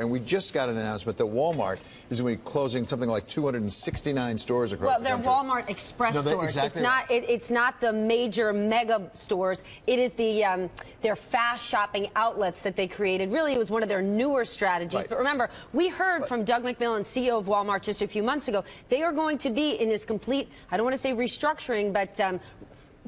And we just got an announcement that Walmart is going to be closing something like 269 stores across the country. Well, they're Walmart Express stores. Exactly it's not the major mega stores. It is their fast shopping outlets that they created. Really, it was one of their newer strategies. Right. But remember, we heard from Doug McMillon, CEO of Walmart, just a few months ago. They are going to be in this complete, I don't want to say restructuring, but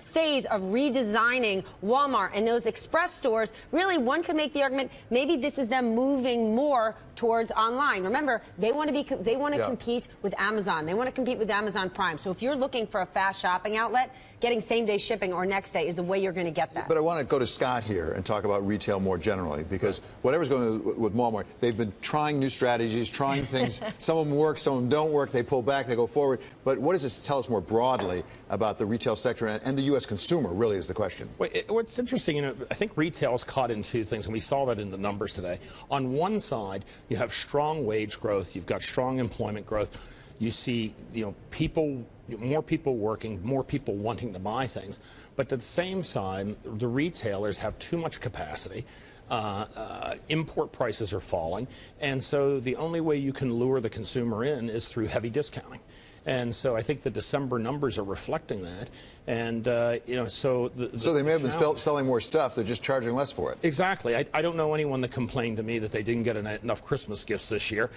phase of redesigning Walmart and those express stores. Really, one could make the argument maybe this is them moving more towards online. Remember, they want to compete with Amazon. They want to compete with Amazon Prime. So if you're looking for a fast shopping outlet, getting same-day shipping or next day is the way you're going to get that. But I want to go to Scott here and talk about retail more generally, because whatever's going on with Walmart, they've been trying new strategies, trying things. Some of them work, some of them don't work. They pull back, they go forward. But what does this tell us more broadly about the retail sector and the U.S. consumer, really, is the question. What's interesting, I think retail is caught in two things, and we saw that in the numbers today. On one side, you have strong wage growth, you've got strong employment growth. You see, more people working, more people wanting to buy things. But at the same time, the retailers have too much capacity. Import prices are falling, and so the only way you can lure the consumer in is through heavy discounting. And so I think the December numbers are reflecting that. And, so they may have been selling more stuff, they're just charging less for it. Exactly. I don't know anyone that complained to me that they didn't get enough Christmas gifts this year.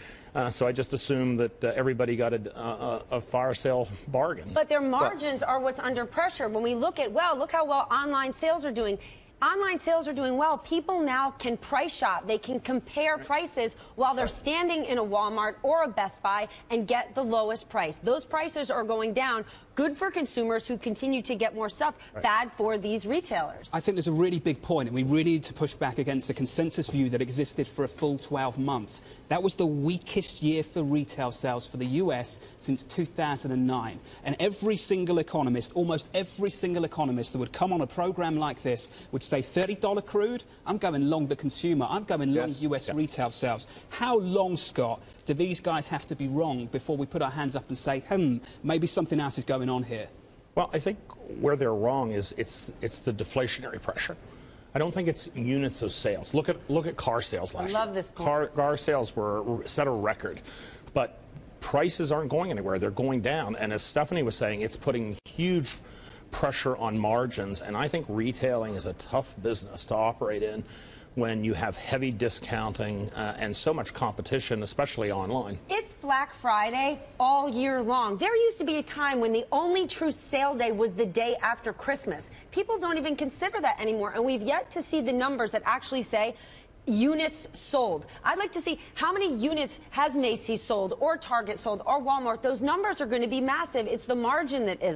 So I just assume that everybody got a fire sale bargain. But their margins are what's under pressure. When we look at, look how well online sales are doing. Online sales are doing well. People now can price shop. They can compare prices while they're standing in a Walmart or a Best Buy and get the lowest price. Those prices are going down. Good for consumers who continue to get more stuff. Bad for these retailers. I think there's a really big point, and we really need to push back against the consensus view that existed for a full 12 months. That was the weakest year for retail sales for the US since 2009. And every single economist, almost every single economist that would come on a program like this would say $30 crude, I'm going long the consumer, I'm going long US retail sales. How long, Scott, do these guys have to be wrong before we put our hands up and say, maybe something else is going on here? Well, I think where they're wrong is it's the deflationary pressure. I don't think it's units of sales. Look at car sales last year. I love this point. Car sales set a record, but prices aren't going anywhere. They're going down, and as Stephanie was saying, it's putting huge pressure on margins, and I think retailing is a tough business to operate in when you have heavy discounting and so much competition, especially online. It's Black Friday all year long. There used to be a time when the only true sale day was the day after Christmas. People don't even consider that anymore, and we've yet to see the numbers that actually say units sold. I'd like to see how many units has Macy's sold or Target sold or Walmart. Those numbers are going to be massive. It's the margin that isn't.